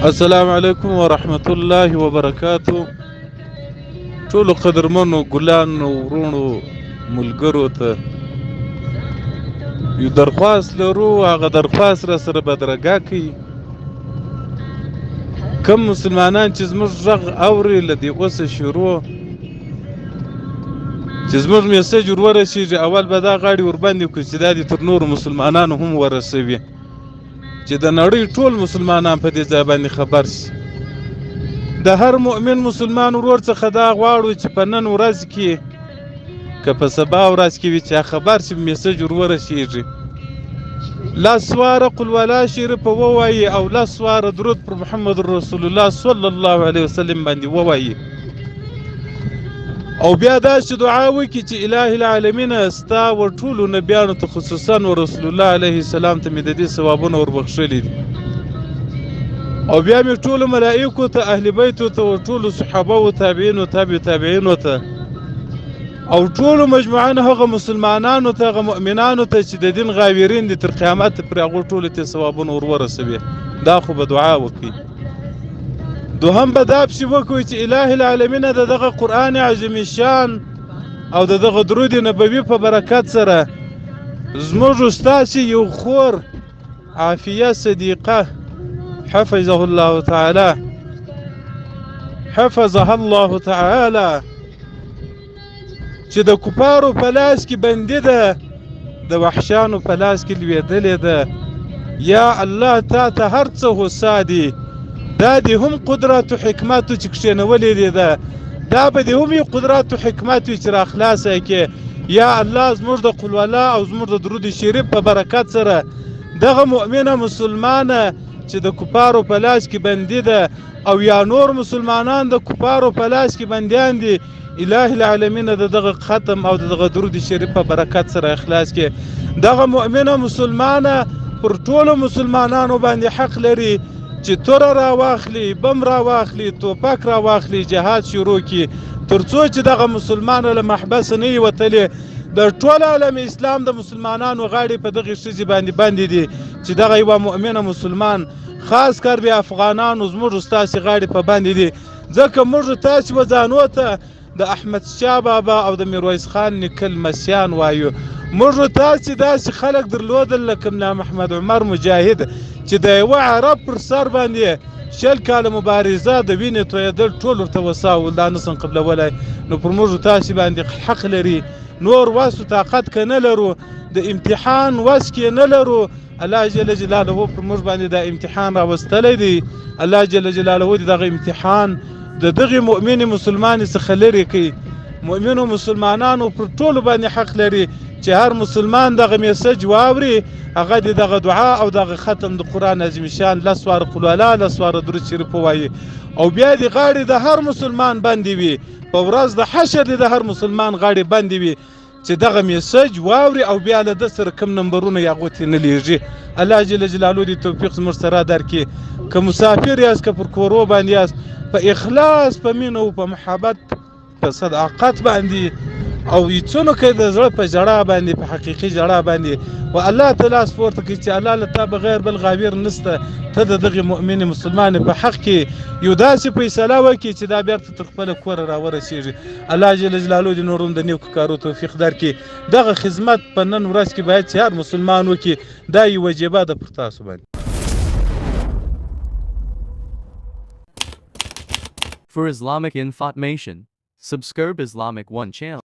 السلام علیکم ورحمت الله وبرکاتو. ټولو قدرمنو ګلانو ورونو ملګرو ته یو درخواست لرو، هغه درخواست را سره بدرګه کوي. کم مسلمانان چې زموږ غږ اوري له دې اوسه شروع چې زموږ میسج ور ورسېږي، اول به دا غاړې ورباندې کړو چې دا دې تر نورو مسلمانانو هم ورسوي، چې د نړۍ ټول مسلمانان په دې ځای باندې خبر شي. د هر مؤمن مسلمان ورور څخه دا غواړو چې په نن ورځ کې که په سبا ورځ کې وي چې خبر شي میسج ور ورسېږي، لس واره قل ولا شریفه ووایي او لس واره درود پر محمد رسول الله صلی الله علیه وسلم باندې ووایي، او بیا داسې دعا وکړي چې الهي العالمین ستا و ټولو نبیانو ته خصوصا و رسول الله علیه السلام ته مې د دې ثوابونه وربخښلي دي، او بیا مې ټولو ملائکو ته، اهل بیتو ته، او ټولو صحابه او تابعینو تابعینو ته، او ټولو مجموعاً هغه مسلمانانو ته، هغه مؤمنانو ته چې د دین غاویرین دي تر قیامت پرې هغو ټولو ته ثوابونه ور ورسوي. دا خو به دعا وکړي. دوهم به دا پسې وکړو چې الهي العالمین د دغه قرآن عظیم شان او د دغه درود نبوي په برکت سره زموږ ستاسې یو خور عافیه صدیقه حفظه الله تعالی چې د کفارو په لاس کې بندي ده، د وحشیانو په لاس کې لوېدلې ده. یا الله تا ته هر څه هوسا دي، دا دې هم قدرت و حکمت چې کښېنولې دي، دا به دې هم یو قدرت و حکمت وي چې راخلاصه کړې. یا الله زموږ د قل ولا او زموږ د درود شریف په برکت سره دغه مؤمنه مسلمانه چې د کفارو په لاس کې بندي ده، او یا نور مسلمانان د کفارو په لاس کې بندیان دي، الهي العالمین د دغه ختم او دغه درود شریف په برکت سره اخلاص کې. دغه مؤمنه مسلمانه پر ټولو مسلمانانو باندې حق لري چې توره را واخلي، بم را واخلي، توپک را واخلي، جهاد شروع کړي، تر څو چې دغه مسلمانو له محبس نه وي وتلې. د ټول عالم اسلام د مسلمانانو غاړې په دغه ښځې باندې دي چې دغه یوه مؤمنه مسلمان خاص کار بیا افغانانو زموږ ستاسې غاړې په باندې دي، ځکه موږ تاسې وځانو ته د احمد شاه بابا او د میرویس خان نیکه لمسیان وایو. موږ تاسې داسې خلک درلودل لکه ملا محمد عمر مجاهد چې د یوه عرب پر سر باندې 20 کاله مبارزه د وینې تویېدل ټول ورته وسا ول، دا نسن قبلولی. نو پر موږ تاسې باندې حق لري، نور وس و طاقت که نه لرو، د امتحان وس کې نه لرو. الله جل جلاله پر موږ باندې دا امتحان راوستلی دی. الله جل جلاله دغه امتحان د دغه مؤمن مسلمان څخه لرې کوي. مؤمنو مسلمانانو پر ټولو باندې حق لري چې هر مسلمان دغه میسج واوري، هغه دغه دعا او دغه ختم د قرآن عظیم شان لس واره قل ولا، لس واره درود شریف ووایي، او بیا د غاړې د هر مسلمان باندې وي، په ورځ د حشر د هر مسلمان غاړې باندې وي چې دغه میسج واوري، او بیا له ده سره کوم نمبرونه یې هغو ته نه لیږي. الله جل جلاله دې توفیق زموږ سره درکړي. که مسافر یاست، که پر کورو باندې یاست، په اخلاص، په مینه او په محبت، په صداقت باندې، او هیڅونو کې د زړه په ژړا باندې، په حقیقي ژړا باندې، و الله ته لاس پورته کړي چې الله له تا بغیر بل غاویر نشته. ته د دغې مؤمن مسلمان په حق کې یو داسې فیصله وکړي چې دا بېرته تر خپله کوره راورسېږي. الله جل جلاله دې نور هم د نیکو کارو توفیق درکړي. دغه خدمت په نن ورځ کې باید چې هر مسلمان وکړي، دا یو وجیبه ده پر تاسو باندې. For Islamic information, subscribe Islamic One channel.